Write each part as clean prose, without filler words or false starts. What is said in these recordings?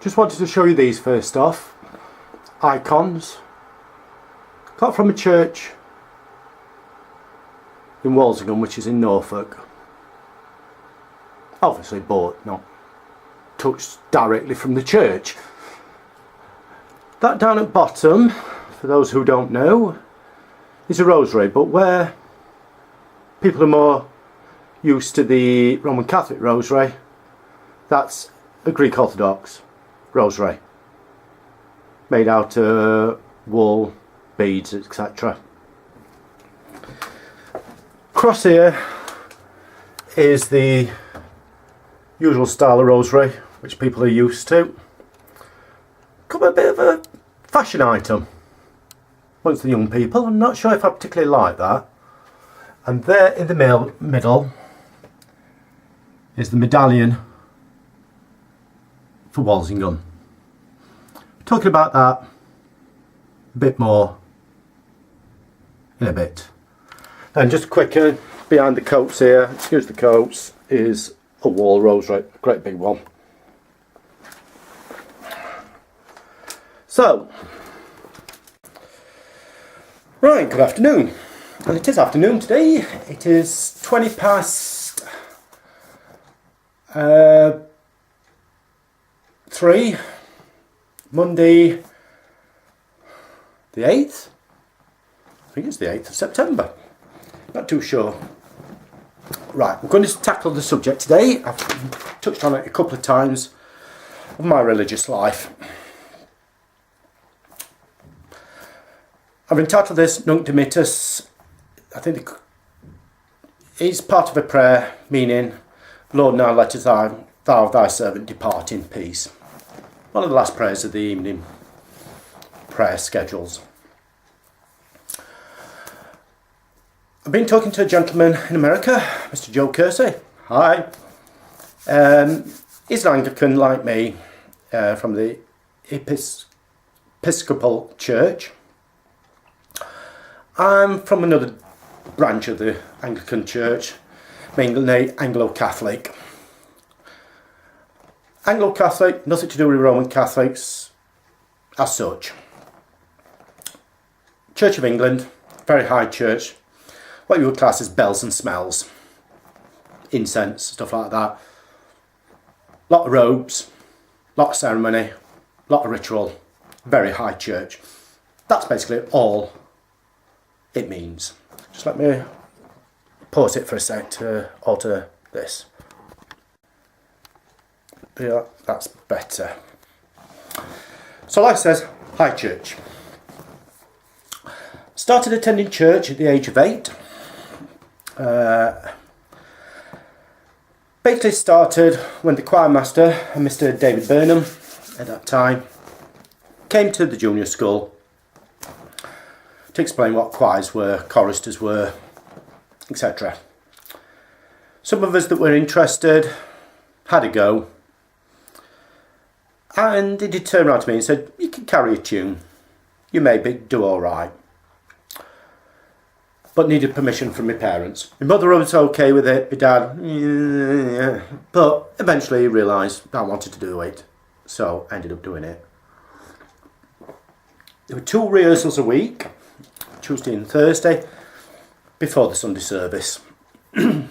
Just wanted to show you these first off. Icons. Got from a church in Walsingham, which is in Norfolk. Obviously bought, not touched directly from the church. That down at bottom, for those who don't know, is a rosary, but where people are more used to the Roman Catholic rosary, that's a Greek Orthodox rosary made out of wool, beads, etc. Across here is the usual style of rosary which people are used to. Could be a bit of a fashion item amongst the young people. I'm not sure if I particularly like that. And there in the middle is the medallion for Walsingham. Talking about that a bit more in a bit. And just quicker, behind the coats here, excuse the coats, is a wall rosary, a great big one. So, right, good afternoon. And it is afternoon today. It is 20 past 3, Monday the 8th. I think it's the 8th of September. Not too sure. Right, we're going to tackle the subject today. I've touched on it a couple of times of my religious life. I've entitled this NUNC DIMITTIS. I think it's part of a prayer meaning, Lord, now let thou thy servant depart in peace. One of the last prayers of the evening prayer schedules. I've been talking to a gentleman in America, Mr. Joe Kersey. Hi. He's an Anglican like me, from the Episcopal Church. I'm from another branch of the Anglican Church, mainly Anglo-Catholic. Anglo-Catholic, nothing to do with Roman Catholics as such. Church of England, very high church, what you would class as bells and smells, incense, stuff like that. Lot of robes, lot of ceremony, lot of ritual, very high church. That's basically all it means. Just let me pause it for a sec to alter this. Yeah, that's better. So like I says, high church. Started attending church at the age of 8. Basically started when the choir master, Mr. David Burnham at that time, came to the junior school to explain what choirs were, choristers were, etc. Some of us that were interested had a go, and he did turn around to me and said, you can carry a tune, you may do alright, but needed permission from my parents. My mother was okay with it, my dad, yeah. But eventually he realised I wanted to do it, so I ended up doing it. There were 2 rehearsals a week, Tuesday and Thursday, before the Sunday service. And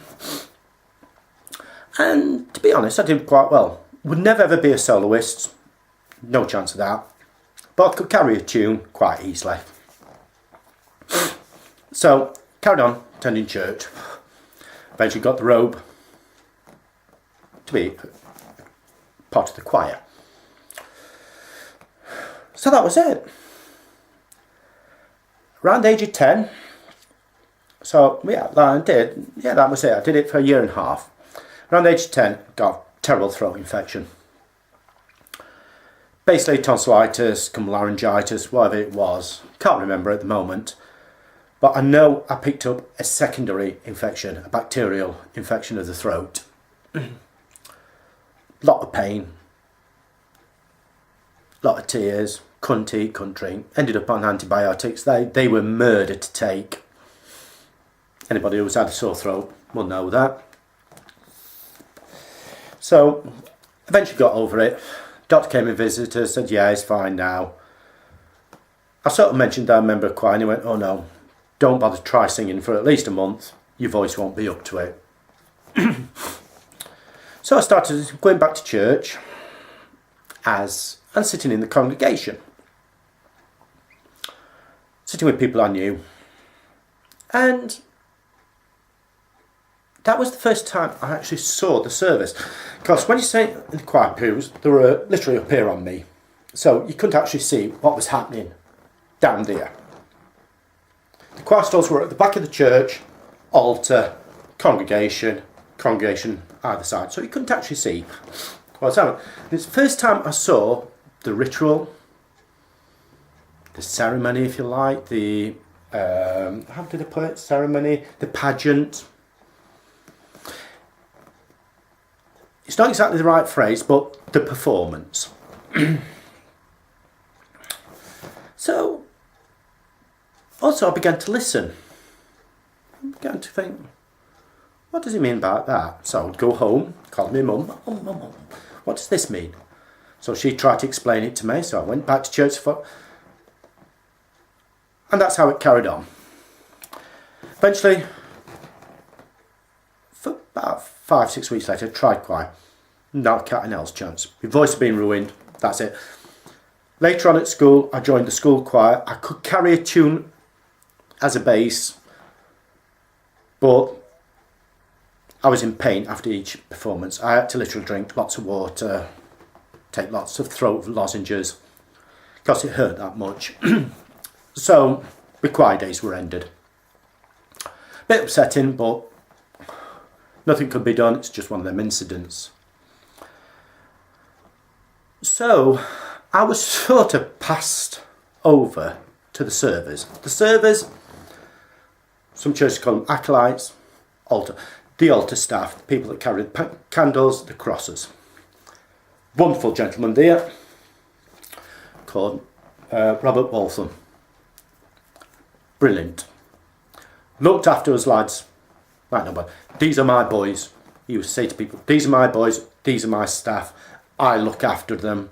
to be honest, I did quite well. Would never ever be a soloist, no chance of that, but I could carry a tune quite easily. So, carried on attending church. Eventually got the robe to be part of the choir. So that was it. Around the age of 10, so yeah, that was it. I did it for a year and a half. Around the age of 10, got a terrible throat infection. Basically tonsillitis, cum laryngitis, whatever it was. Can't remember at the moment. But I know I picked up a secondary infection, a bacterial infection of the throat. Lot of pain. Lot of tears. Couldn't eat, couldn't drink. Ended up on antibiotics. They were murder to take. Anybody who's had a sore throat will know that. So, eventually got over it. Doctor came and visited, said, yeah, he's fine now. I sort of mentioned that I'm a member of choir, and he went, oh no, don't bother try singing for at least a month. Your voice won't be up to it. So I started going back to church and sitting in the congregation. Sitting with people I knew. And that was the first time I actually saw the service. Because when you say in the choir pews, they were literally up here on me. So you couldn't actually see what was happening down there. The choir stalls were at the back of the church, altar, congregation either side. So you couldn't actually see what was happening. It's the first time I saw the ritual, the ceremony, if you like, the, how did I put it, ceremony, the pageant. It's not exactly the right phrase, but the performance. So, also I began to listen. I began to think, what does he mean by that? So I would go home, call my mum, Mum, what does this mean? So she tried to explain it to me, so I went back to church and that's how it carried on. Eventually, for about 5-6 weeks later, I tried choir. Not a cat and else chance. My voice had been ruined, that's it. Later on at school, I joined the school choir. I could carry a tune as a bass, but I was in pain after each performance. I had to literally drink lots of water, take lots of throat lozenges, because it hurt that much. So, the choir days were ended. Bit upsetting, but nothing could be done. It's just one of them incidents. So, I was sort of passed over to the servers. The servers, some churches call them acolytes, altar. The altar staff, the people that carried the candles, the crosses. Wonderful gentleman there called Robert Waltham. Brilliant. Looked after us lads. Right, no, but these are my boys. He would say to people, these are my boys, these are my staff. I look after them.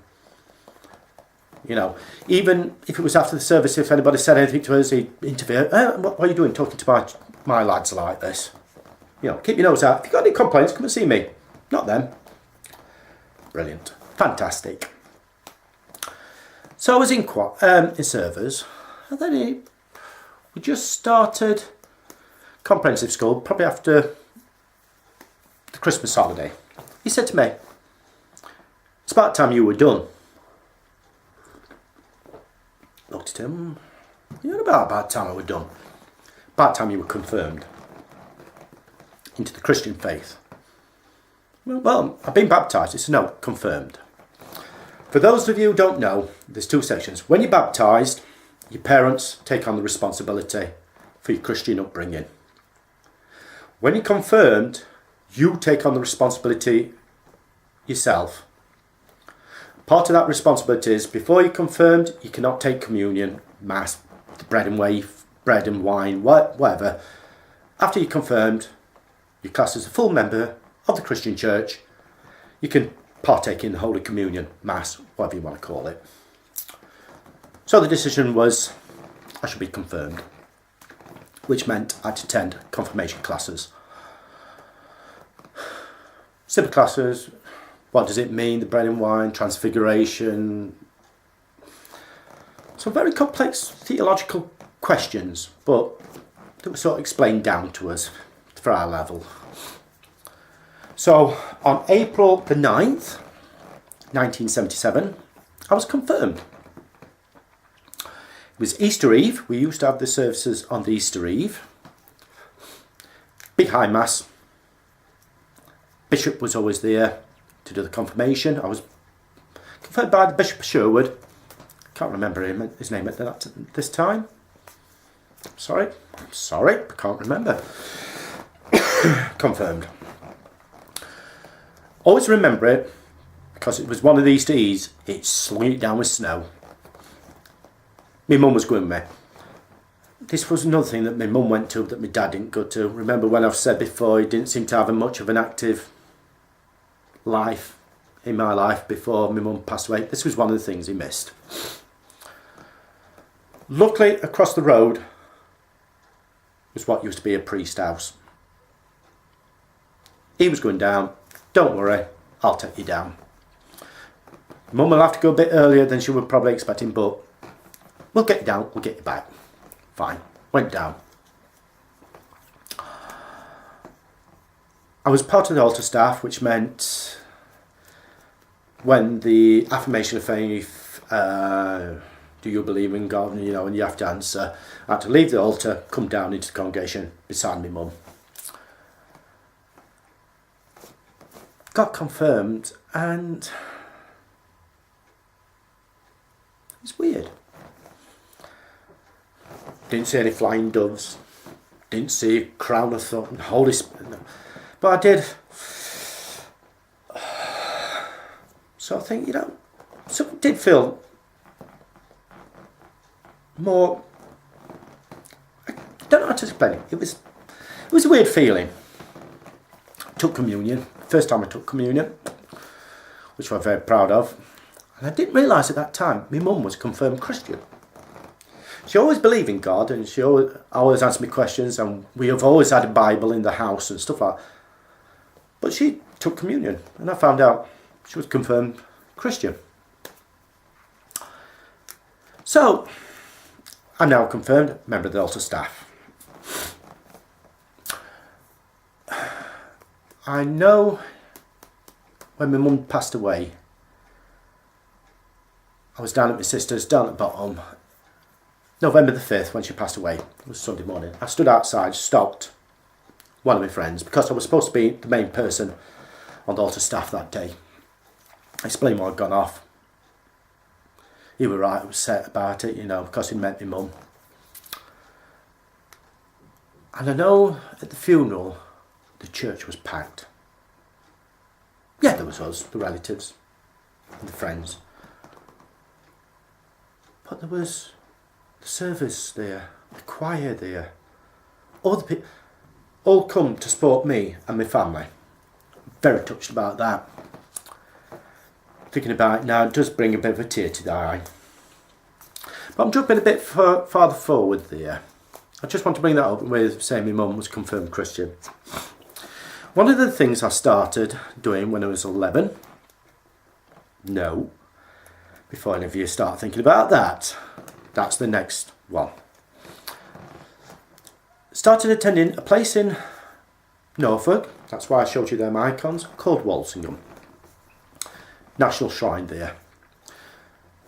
You know, even if it was after the service, if anybody said anything to us, he'd interfere. What are you doing talking to my lads like this? You know, keep your nose out. If you've got any complaints, come and see me. Not them. Brilliant. Fantastic. So I was in servers, and then we just started comprehensive school, probably after the Christmas holiday. He said to me, it's about time you were done. Looked at him, you know about time I were done. About time you were confirmed into the Christian faith. Well, I've been baptised. He said, no, confirmed. For those of you who don't know, there's two sections. When you're baptised, your parents take on the responsibility for your Christian upbringing. When you're confirmed, you take on the responsibility yourself. Part of that responsibility is, before you're confirmed, you cannot take communion, mass, bread and wine, whatever. After you're confirmed, you're classed as a full member of the Christian church. You can partake in the Holy Communion, mass, whatever you want to call it. So the decision was I should be confirmed, which meant I'd attend confirmation classes. Simple classes. What does it mean, the bread and wine, transfiguration? Some very complex theological questions, but that were sort of explained down to us for our level. So on April the 9th, 1977, I was confirmed. It was Easter Eve. We used to have the services on the Easter Eve. Big high mass. Bishop was always there to do the confirmation. I was confirmed by the Bishop of Sherwood. Can't remember his name at this time. Sorry, I can't remember. Confirmed. Always remember it, because it was one of these days, it slung it down with snow. My mum was going with me. This was another thing that my mum went to that my dad didn't go to. Remember when I've said before, he didn't seem to have much of an active life in my life before my mum passed away. This was one of the things he missed. Luckily, across the road was what used to be a priest house. He was going down. Don't worry, I'll take you down. Mum will have to go a bit earlier than she was probably expecting, but we'll get you down, we'll get you back. Fine, went down. I was part of the altar staff, which meant when the affirmation of faith, do you believe in God, and you have to answer, I had to leave the altar, come down into the congregation beside my mum. Got confirmed, and it's weird. Didn't see any flying doves, didn't see a crown of thorns, Holy Spirit, but I did. So I think, something did feel more, I don't know how to explain it. It was a weird feeling. Took communion, first time I took communion, which I'm very proud of. And I didn't realise at that time my mum was a confirmed Christian. She always believed in God, and she always asked me questions, and we have always had a Bible in the house and stuff like that. But she took communion, and I found out she was a confirmed Christian. So, I'm now a confirmed member of the altar staff. I know when my mum passed away, I was down at my sister's, down at the bottom, November the 5th when she passed away. It was Sunday morning. I stood outside, stopped one of my friends, because I was supposed to be the main person on the altar staff that day. I explained what had gone off. He was right, I was set about it, because he met my mum. And I know at the funeral, the church was packed. Yeah, there was us, the relatives, and the friends. But there was the service there, the choir there. All the people, all come to support me and my family. Very touched about that. Thinking about it now, it does bring a bit of a tear to the eye. But I'm jumping a bit farther forward there. I just want to bring that up with saying my mum was a confirmed Christian. One of the things I started doing when I was 11, before any of you start thinking about that, that's the next one. Started attending a place in Norfolk, that's why I showed you them icons, called Walsingham. National Shrine there.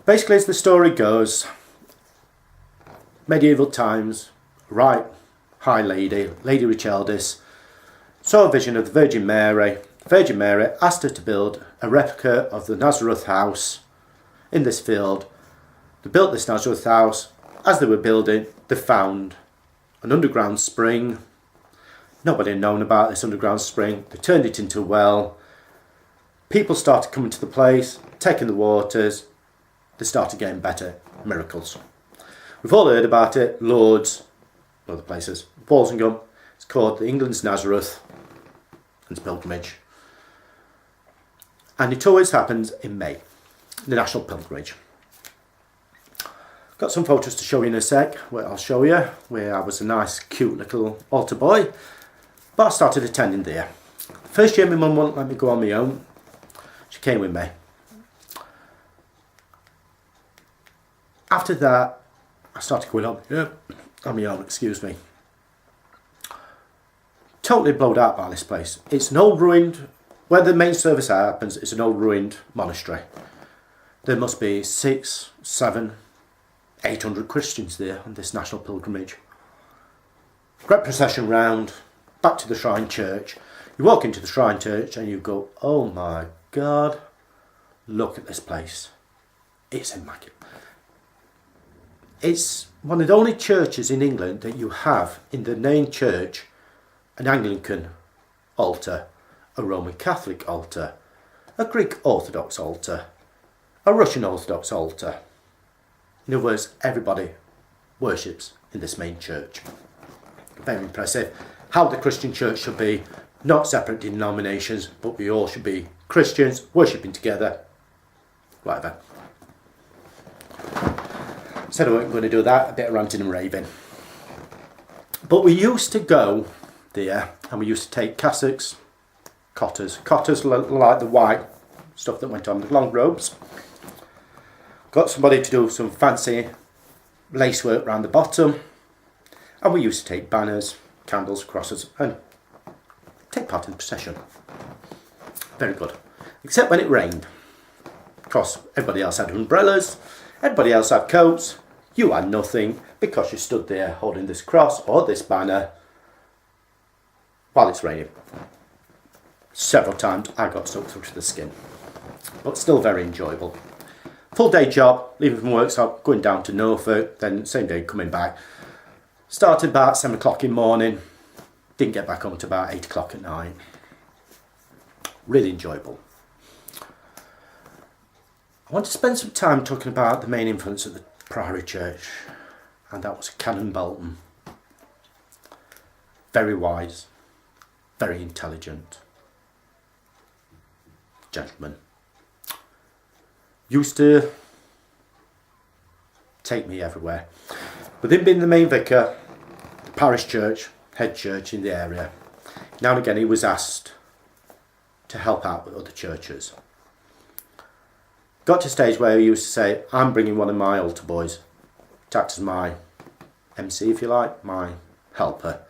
Basically, as the story goes, medieval times, right high lady, Lady Richeldis, saw a vision of the Virgin Mary. The Virgin Mary asked her to build a replica of the Nazareth house in this field. They built this Nazareth house. As they were building, they found an underground spring. Nobody had known about this underground spring. They turned it into a well. People started coming to the place, taking the waters. They started getting better. Miracles. We've all heard about it. Lourdes, other places. Walsingham. It's called the England's Nazareth. And it's pilgrimage. And it always happens in May. The national pilgrimage. Got some photos to show you in a sec. Where I'll show you where I was a nice, cute little altar boy. But I started attending there. First year, my mum wouldn't let me go on my own. She came with me. After that, I started going on my own, excuse me. Totally blown out by this place. It's an old ruined, where the main service happens, it's an old ruined monastery. There must be 600, 700, 800 Christians there on this national pilgrimage. Great procession round, back to the shrine church. You walk into the shrine church and you go, oh my God, look at this place. It's immaculate. It's one of the only churches in England that you have in the main church an Anglican altar, a Roman Catholic altar, a Greek Orthodox altar, a Russian Orthodox altar. In other words, everybody worships in this main church. Very impressive. How the Christian church should be, not separate denominations, but we all should be Christians worshipping together, whatever. Said I wasn't going to do that, a bit of ranting and raving. But we used to go there and we used to take cassocks, cotters like the white stuff that went on the long robes. Got somebody to do some fancy lacework around the bottom, and we used to take banners, candles, crosses, and take part in the procession. Very good. Except when it rained. Of course, everybody else had umbrellas, everybody else had coats. You had nothing because you stood there holding this cross or this banner while it's raining. Several times I got soaked through to the skin, but still very enjoyable. Full day job, leaving from work, so going down to Norfolk, then same day coming back. Started about 7 o'clock in the morning, didn't get back home until about 8 o'clock at night. Really enjoyable. I want to spend some time talking about the main influence of the Priory Church, and that was Canon Bolton. Very wise, very intelligent gentleman. Used to take me everywhere. With him being the main vicar, the parish church, head church in the area, now and again he was asked to help out with other churches. Got to a stage where he used to say, I'm bringing one of my altar boys to act as my MC, if you like, my helper.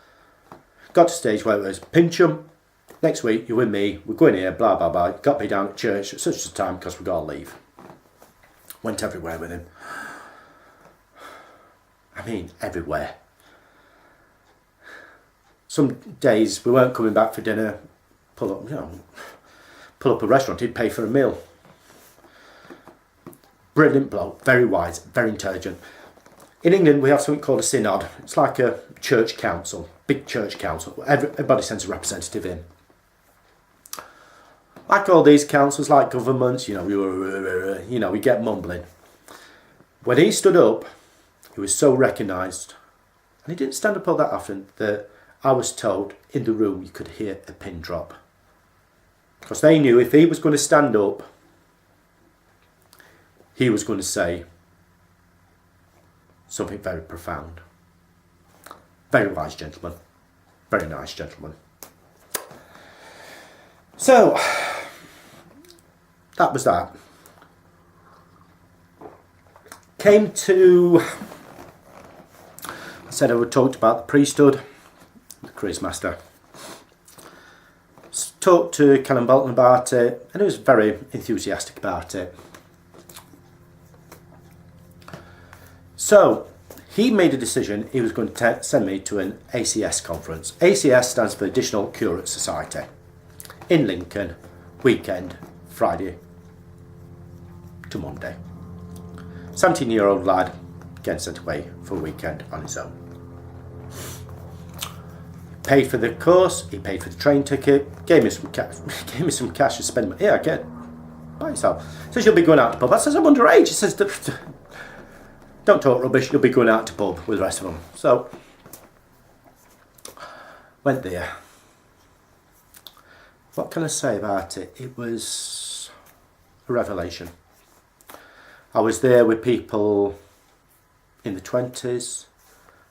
Got to a stage where it was, Pincham, next week you're with me, we're going here, blah blah blah, got me down at church at such a time because we've got to leave. Went everywhere with him. I mean, everywhere. Some days we weren't coming back for dinner, pull up a restaurant, he'd pay for a meal. Brilliant bloke, very wise, very intelligent. In England we have something called a synod. It's like a church council, big church council. Everybody sends a representative in. Like all these councils, like governments, we get mumbling. When he stood up, he was so recognised, and he didn't stand up all that often, that I was told in the room you could hear a pin drop. Because they knew if he was going to stand up, he was going to say something very profound. Very wise gentleman. Very nice gentleman. So, that was that. Came to, I said I would talk about the priesthood, the Careers Master. Talked to Canon Bolton about it, and he was very enthusiastic about it. So, he made a decision he was going to send me to an ACS conference. ACS stands for Additional Curate Society. In Lincoln, weekend, Friday to Monday. 17-year-old lad getting sent away for a weekend on his own. Paid for the course, he paid for the train ticket, gave me some cash to spend. Yeah, get by yourself. Says you'll be going out to pub. I says I'm underage. He says don't talk rubbish. You'll be going out to pub with the rest of them. So went there. What can I say about it? It was a revelation. I was there with people in the 20s,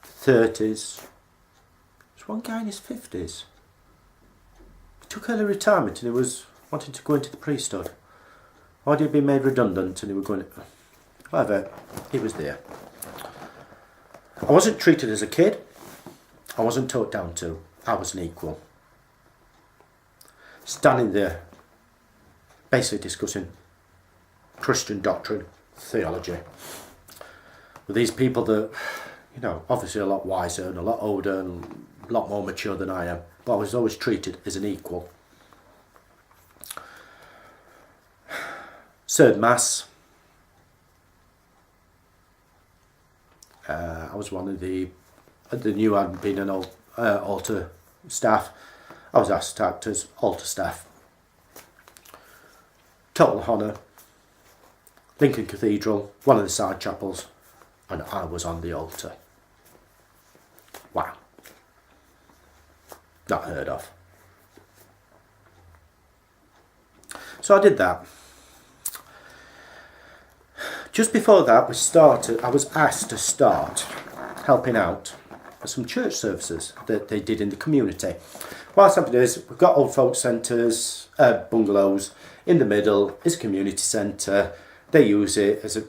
30s. There's one guy in his 50s. He took early retirement and he was wanting to go into the priesthood. Or he'd been made redundant and he was going... Whatever, he was there. I wasn't treated as a kid. I wasn't talked down to. I was an equal. Standing there, basically discussing Christian doctrine, theology, with these people that, obviously a lot wiser and a lot older and a lot more mature than I am, but I was always treated as an equal. Served Mass. I was one of the new hadn't been an altar staff. I was asked to act as altar staff. Total honour. Lincoln Cathedral, one of the side chapels, and I was on the altar. Wow. Not heard of. So I did that. Just before that, I was asked to start helping out at some church services that they did in the community. What's happened is we've got old folk centres, bungalows. In the middle is a community centre. They use it as a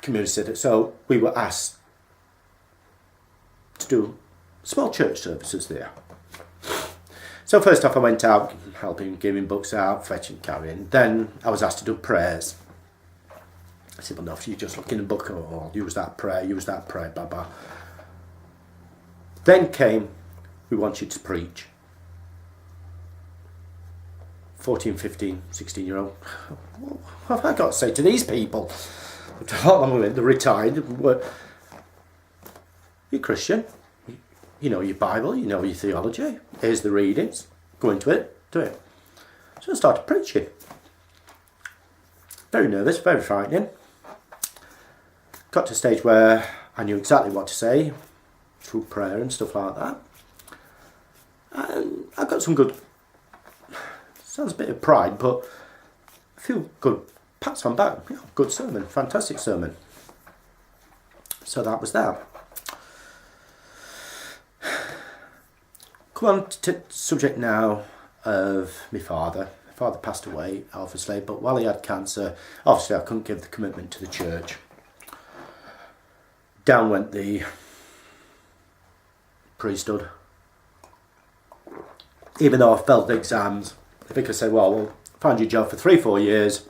community centre. So we were asked to do small church services there. So first off I went out helping, giving books out, fetching, carrying. Then I was asked to do prayers. I said, well, no, if you just look in the book, or use that prayer, blah, blah. Then came, we want you to preach. 14, 15, 16-year-old. What have I got to say to these people? They're retired. You're Christian. You know your Bible, you know your theology. Here's the readings. Go into it, do it. So I started preaching. Very nervous, very frightening. Got to a stage where I knew exactly what to say through prayer and stuff like that. And I got some good, sounds a bit of pride, but a few good pats on back. You know, good sermon, fantastic sermon. So that was that. Come on to the subject now of my father. My father passed away, obviously, but while he had cancer, obviously I couldn't give the commitment to the church. Down went the priesthood. Even though I failed the exams, they could say, well, we'll find you a job for 3-4 years,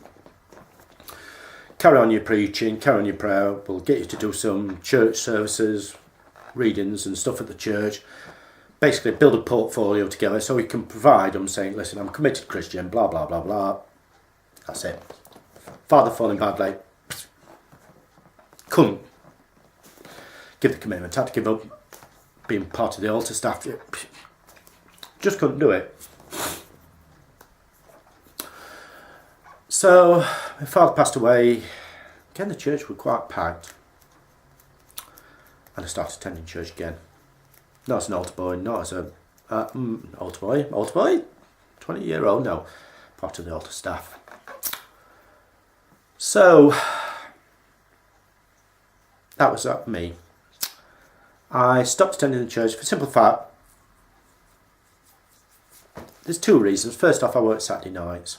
carry on your preaching, carry on your prayer, we'll get you to do some church services, readings and stuff at the church. Basically build a portfolio together so we can provide them saying, listen, I'm a committed Christian, blah, blah, blah, blah. That's it. Father falling badly. Couldn't give the commitment. Had to give up being part of the altar staff. Just couldn't do it. So my father passed away. Again, the church was quite packed. And I started attending church again. Not as an altar boy, not as a altar boy, 20-year-old, no, part of the altar staff. So that was me. I stopped attending the church for the simple fact, there's two reasons. First off, I work Saturday nights.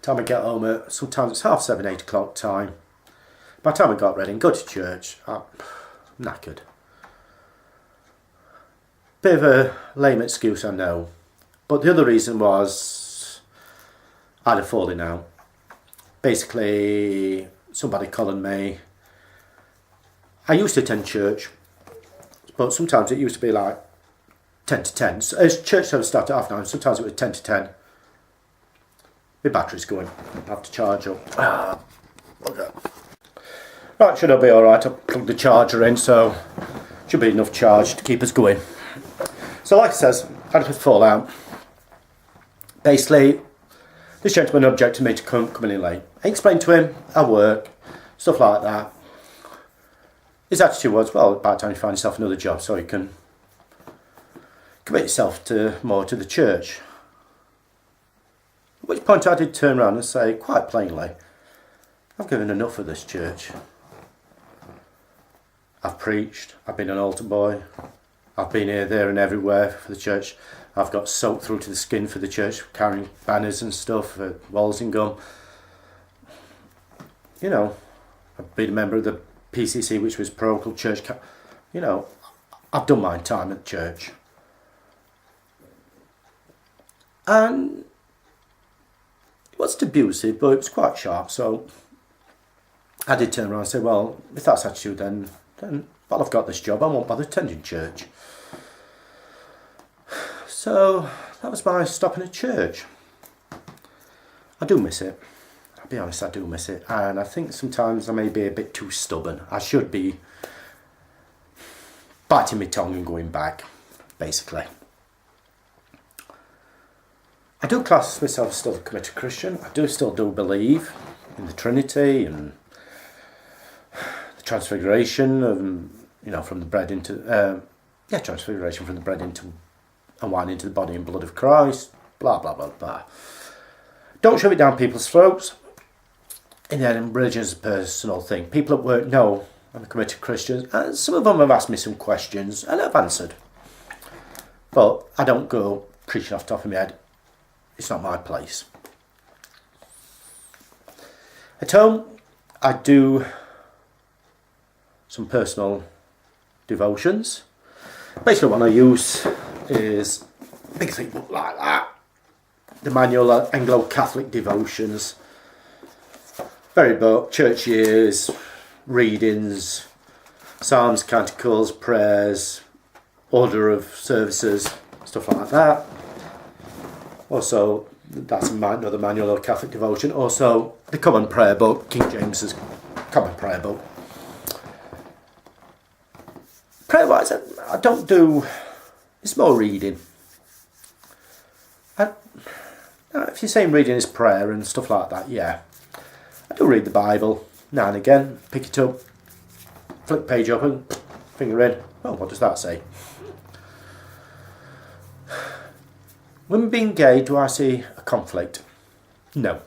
Time I get home at, sometimes it's 7:30, 8 o'clock time. By the time I got ready and go to church, I'm knackered. Bit of a lame excuse, I know. But the other reason was I had a falling out. Basically, somebody calling me. I used to attend church, but sometimes it used to be like 10 to 10. So as church service started at 9:30, sometimes it was 10 to 10. My battery's going. I have to charge up. Okay. Right, should I be alright? I plugged the charger in, so should be enough charge to keep us going. So like I says, I had a fallout. Basically, this gentleman objected me to coming in late. I explained to him, I work, stuff like that. His attitude was, well, about time you find yourself another job so you can commit yourself more to the church. At which point I did turn around and say, quite plainly, I've given enough of this church. I've preached, I've been an altar boy, I've been here, there and everywhere for the church. I've got soaked through to the skin for the church, carrying banners and stuff, Walsingham. You know, I've been a member of the PCC, which was parochial church. You know, I've done my time at church. And it wasn't abusive, but it was quite sharp. So I did turn around and say, well, if that's attitude, then well, I've got this job, I won't bother attending church. So that was my stopping at church. I do miss it. I'll be honest, I do miss it. And I think sometimes I may be a bit too stubborn. I should be biting my tongue and going back, basically. I do class myself still a committed Christian. I still do believe in the Trinity and the transfiguration of, you know, from the bread into, transfiguration from the bread into and wine into the body and blood of Christ, blah, blah, blah, blah. don't shove it down people's throats. In the end, religion is a personal thing. People at work know I'm a committed Christian, and some of them have asked me some questions, and I've answered. But I don't go preaching off the top of my head. It's not my place. At home, I do some personal devotions. Basically what I use is a big thick book like that. The Manual of Anglo-Catholic Devotions. Very book, church years, readings, psalms, canticles, prayers, order of services, stuff like that. Also, that's another Manual of Catholic Devotion. Also, the Common Prayer Book, King James's Common Prayer Book. Prayer-wise, I don't do... It's more reading. If you're saying reading is prayer and stuff like that, yeah. I do read the Bible now and again. Pick it up, flip page open, finger in. Oh, what does that say? Women being gay, do I see a conflict? No.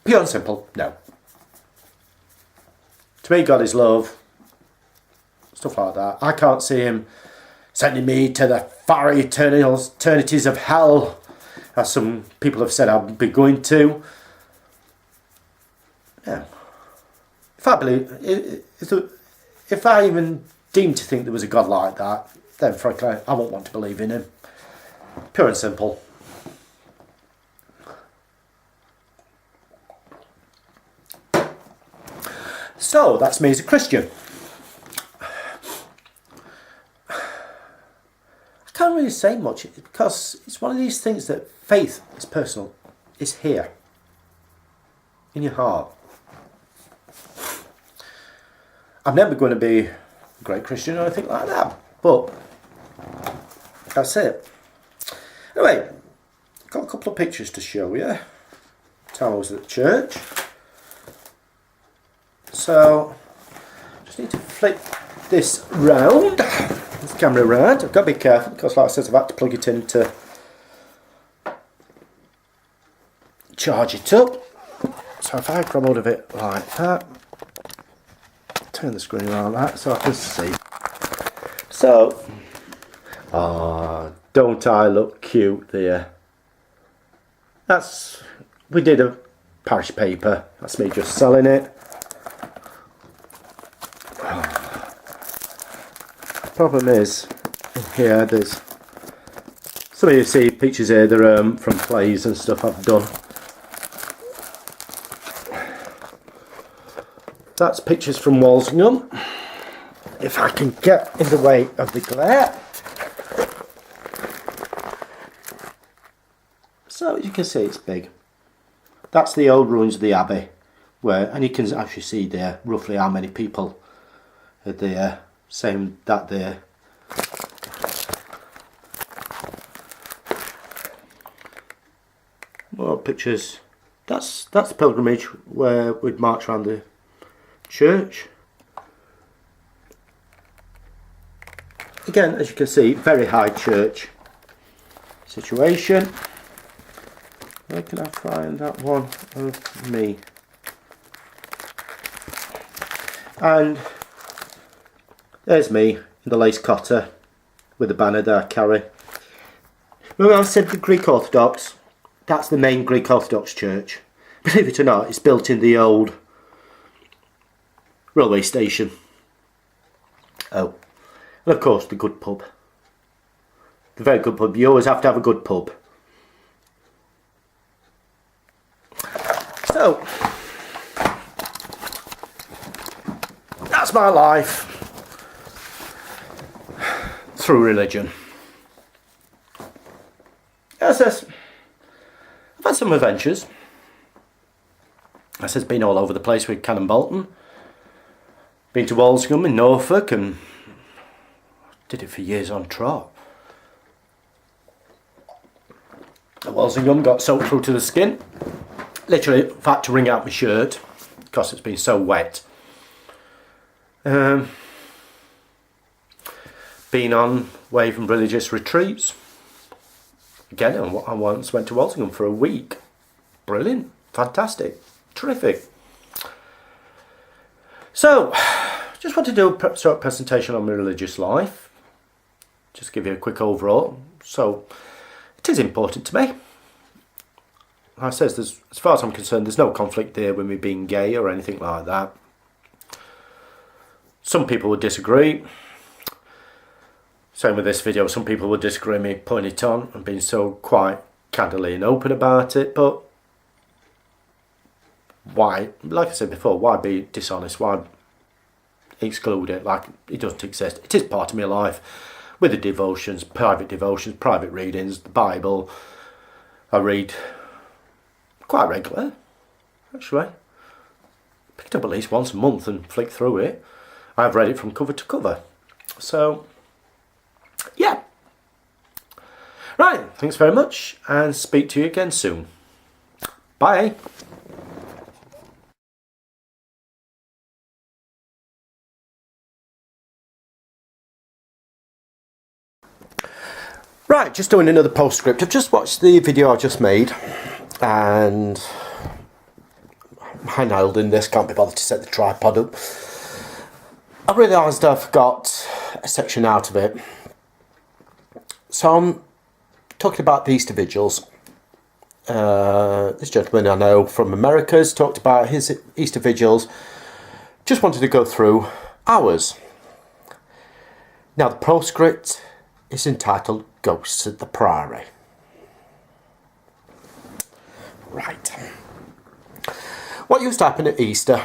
Pure and simple, no. To me, God is love. Stuff like that. I can't see him sending me to the far eternities of hell, as some people have said I'll be going to. No. If I believe, if I even deem to think there was a God like that, then frankly I won't want to believe in him. Pure and simple. So that's me as a Christian. I can't really say much because it's one of these things that faith is personal. It's here in your heart. I'm never going to be a great Christian or anything like that, but that's it. Anyway, got a couple of pictures to show you. Time I was at church. So, just need to flip this round, this camera round. I've got to be careful because, like I said, I've had to plug it in to charge it up. So if I grab hold of it like that, turn the screen around like that so I can see. So, don't I look cute there? We did a parish paper. That's me just selling it. Problem is, here there's some of you see pictures here. They're from plays and stuff I've done. That's pictures from Walsingham. If I can get in the way of the glare. So as you can see, it's big. That's the old ruins of the abbey, and you can actually see there roughly how many people are there. Same that there. More pictures. That's the pilgrimage where we'd march around the church. Again, as you can see, very high church situation. Where can I find that one of me? And there's me in the lace cotter with the banner that I carry. Remember I said the Greek Orthodox? That's the main Greek Orthodox church. Believe it or not, it's built in the old railway station. Oh, and of course the good pub. The very good pub. You always have to have a good pub. So, that's my life through religion. As I've had some adventures. As been all over the place with Cannon Bolton. Been to Walsingham in Norfolk and did it for years on trot. At Walsingham got soaked through to the skin. Literally had to wring out my shirt because it's been so wet. Been on wave and religious retreats. Again, I once went to Walsingham for a week. Brilliant, fantastic, terrific. So, just want to do a short presentation on my religious life. Just give you a quick overall. So, it is important to me. Like I says, as far as I'm concerned, there's no conflict there with me being gay or anything like that. Some people would disagree. Same with this video, some people would disagree with me putting it on and being so quite candidly and open about it, but why, like I said before, why be dishonest? Why exclude it like it doesn't exist? It is part of my life, with the devotions, private readings, the Bible. I read quite regularly, actually. Pick it up at least once a month and flick through it. I've read it from cover to cover. So, yeah. Right, thanks very much, and speak to you again soon. Bye. Right, just doing another postscript. I've just watched the video I just made, and I nailed in this, can't be bothered to set the tripod up. I realised I've got a section out of it. So I'm talking about the Easter Vigils. This gentleman I know from America has talked about his Easter Vigils. Just wanted to go through ours. Now the postscript is entitled Ghosts at the Priory. Right. What used to happen at Easter?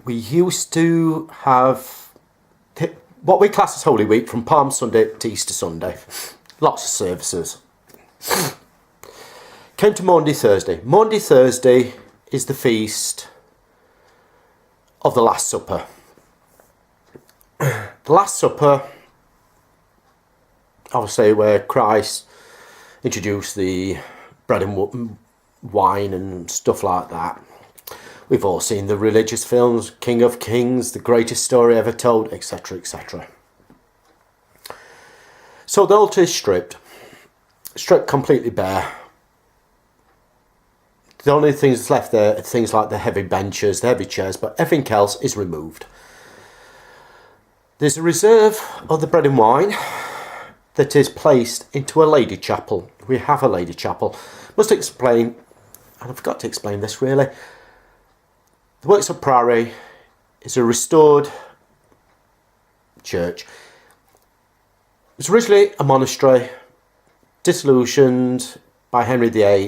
We used to have what we class as Holy Week from Palm Sunday to Easter Sunday. Lots of services. Came to Maundy Thursday. Maundy Thursday is the feast of the Last Supper. The Last Supper, obviously, where Christ introduced the bread and wine and stuff like that. We've all seen the religious films, King of Kings, The Greatest Story Ever Told, etc., etc. So the altar is stripped completely bare. The only things left there are things like the heavy benches, the heavy chairs, but everything else is removed. There's a reserve of the bread and wine that is placed into a lady chapel. We have a lady chapel. Must explain, and I forgot to explain this really. The Works of Priory is a restored church. It was originally a monastery, disillusioned by Henry VIII.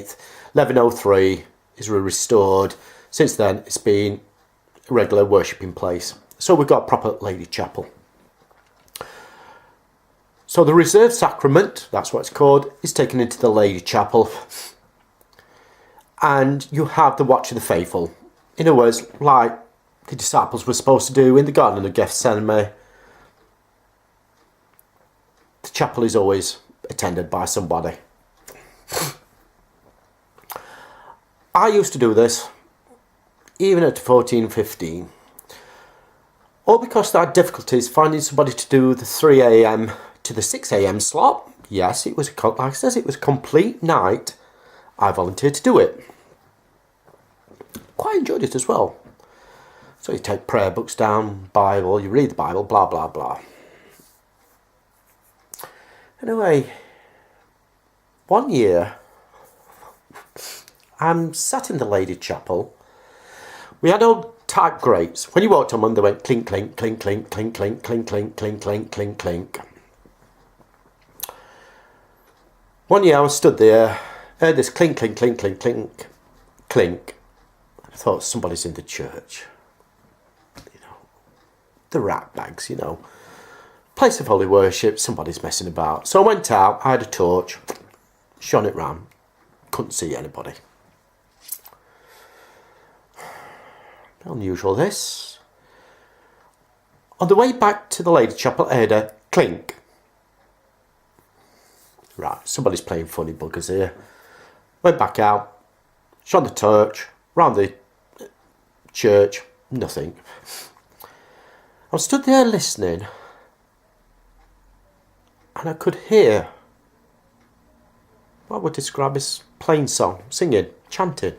1103 is restored. Since then, it's been a regular worshipping place. So we've got a proper lady chapel. So the reserved sacrament, that's what it's called, is taken into the lady chapel. And you have the Watch of the Faithful. In other words, like the disciples were supposed to do in the Garden of Gethsemane. The chapel is always attended by somebody. I used to do this, even at 14, 15. All because I had difficulties finding somebody to do the 3 a.m. to the 6 a.m. slot. Yes, it was, like I said, it was a complete night. I volunteered to do it. Quite enjoyed it as well. So you take prayer books down, Bible, you read the Bible, blah, blah, blah. Anyway, one year, I'm sat in the lady chapel. We had old type grates. When you walked on them, they went clink, clink, clink, clink, clink, clink, clink, clink, clink, clink, clink, clink. One year I was stood there, heard this clink, clink, clink, clink, clink, clink. I thought somebody's in the church. You know, the rat bags, you know. Place of holy worship, somebody's messing about. So I went out, I had a torch, shone it round. Couldn't see anybody. Unusual this. On the way back to the lady chapel, I heard a clink. Right, somebody's playing funny buggers here. Went back out, shone the torch, round the church, nothing. I stood there listening, and I could hear what I would describe as plain song, singing, chanting.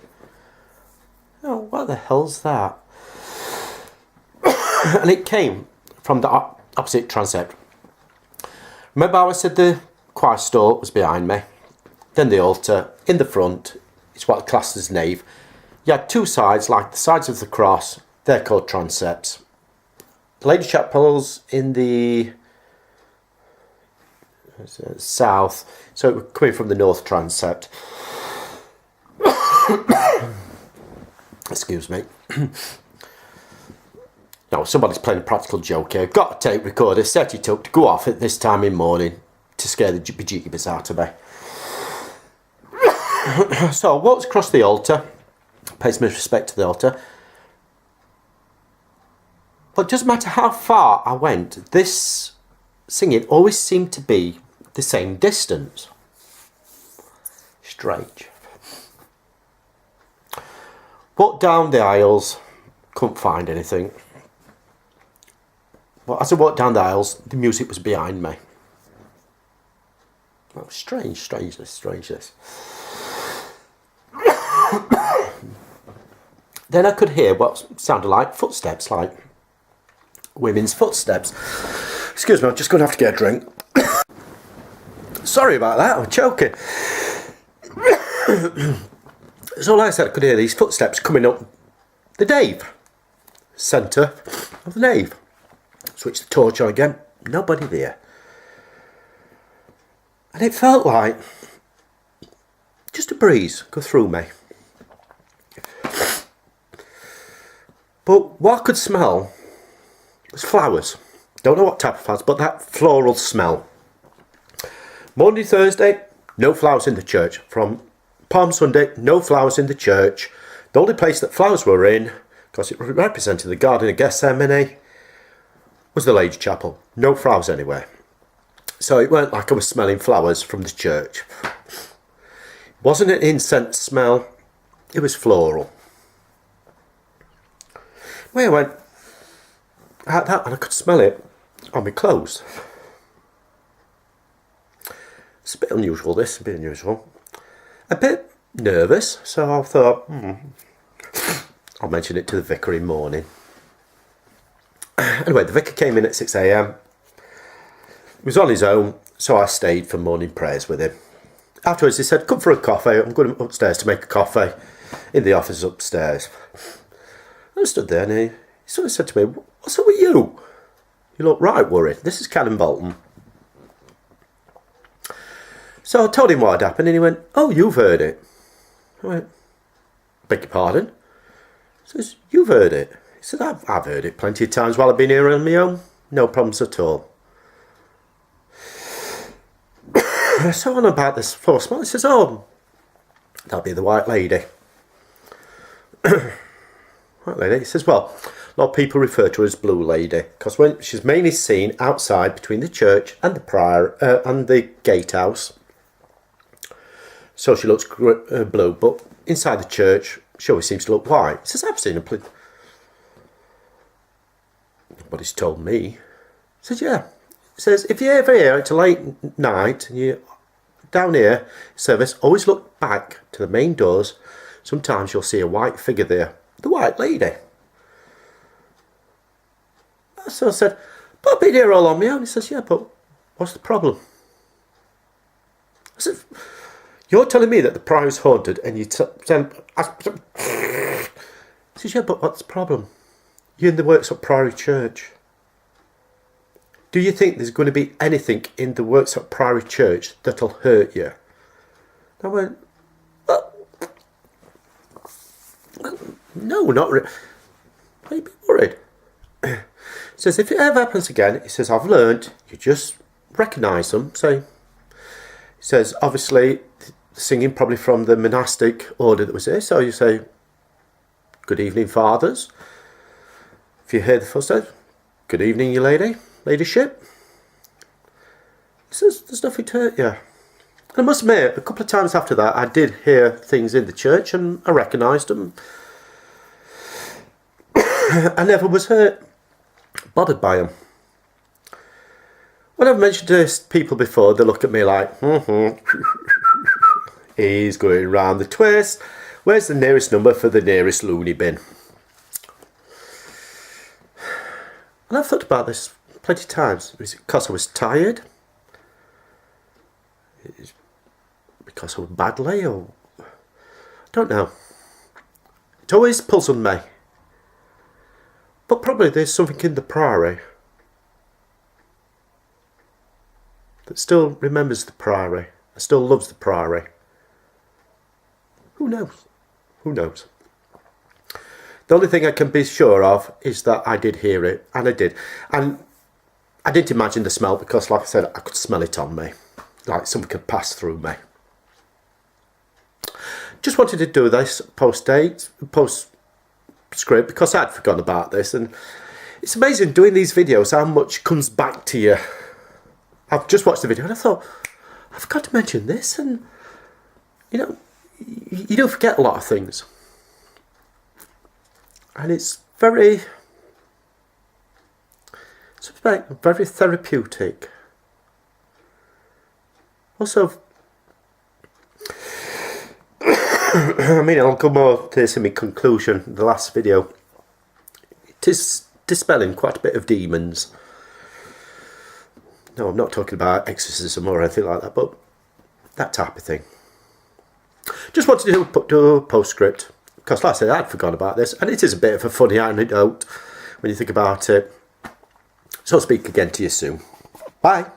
Oh, what the hell's that? And it came from the opposite transept. Remember how I said the choir stall was behind me? Then the altar in the front. It's what classed as nave. You had two sides, like the sides of the cross. They're called transepts. The Lady Chapel's in the south, so it was coming from the north transept. Excuse me. No, somebody's playing a practical joke here. Got a tape recorder, set it up to go off at this time in morning to scare the bejeebers out of me. So I walked across the altar, pays my respect to the altar. But it doesn't matter how far I went, this singing always seemed to be the same distance. Strange. Walked down the aisles, couldn't find anything. But as I walked down the aisles, the music was behind me. Oh, strangeness. Then I could hear what sounded like footsteps, like women's footsteps. Excuse me, I'm just going to have to get a drink. Sorry about that, I'm choking. So like I said, I could hear these footsteps coming up the nave, centre of the nave. Switch the torch on again, nobody there. And it felt like just a breeze go through me. But what I could smell was flowers. Don't know what type of flowers, but that floral smell. Monday, Thursday, no flowers in the church. From Palm Sunday, no flowers in the church. The only place that flowers were in, because it represented the Garden of Gethsemane, was the Lady Chapel. No flowers anywhere. So it weren't like I was smelling flowers from the church. It wasn't an incense smell, it was floral. Where I went at that, and I could smell it on my clothes. It's a bit unusual, this, a bit unusual. A bit nervous, so I thought, I'll mention it to the vicar in the morning. Anyway, the vicar came in at 6 a.m. He was on his own, so I stayed for morning prayers with him. Afterwards he said, come for a coffee, I'm going upstairs to make a coffee in the office upstairs. I stood there and he sort of said to me, what's up with you? You look right worried. This is Canon Bolton. So I told him what had happened and he went, oh, you've heard it. I went, beg your pardon? He says, you've heard it. He said, I've heard it plenty of times while I've been here on my own. No problems at all. So on about this floor smell, he says, oh, that'll be the White Lady. White Lady, he says, well, a lot of people refer to her as Blue Lady, because when she's mainly seen outside between the church and the prior and the gatehouse. So she looks blue, but inside the church, she always seems to look white. He says, I've seen her. Nobody's told me. He says, yeah. He says, if you're ever here, it's a late night, and you're down here, service, always look back to the main doors. Sometimes you'll see a white figure there. The White Lady. So I said, but I've been here all on my own. He says, yeah, but what's the problem? I said, you're telling me that the priory's haunted and you tell... He says, yeah, but what's the problem? You're in the Worksop Priory Church. Do you think there's going to be anything in the Worksop Priory Church that'll hurt you? I went, no, not really. Why are you worried? He says, if it ever happens again, he says, I've learned, you just recognise them. So, he says, obviously, singing probably from the monastic order that was there. So you say, good evening, fathers. If you hear the footsteps, good evening, your ladyship. He says, there's nothing to hurt you. And I must admit, a couple of times after that, I did hear things in the church and I recognised them. I never was bothered by them. When I've mentioned to people before, they look at me like, is going round the twist. Where's the nearest number for the nearest loony bin? And I've thought about this plenty of times. Is it because I was tired? Is it because I was badly, or I don't know. It always puzzled me. But probably there's something in the Priory that still remembers the Priory, and still loves the Priory. Who knows? Who knows? The only thing I can be sure of is that I did hear it, and I did. And I didn't imagine the smell because, like I said, I could smell it on me. Like something could pass through me. Just wanted to do this post-script because I'd forgotten about this. And it's amazing doing these videos, how much comes back to you. I've just watched the video and I thought, I forgot to mention this. And, you know, you do forget a lot of things. And it's very therapeutic. Also, I mean, I'll go more to this in my conclusion, the last video. It is dispelling quite a bit of demons. No, I'm not talking about exorcism or anything like that, but that type of thing. Just wanted to do a postscript, because like I said, I'd forgotten about this, and it is a bit of a funny anecdote when you think about it. So I'll speak again to you soon. Bye.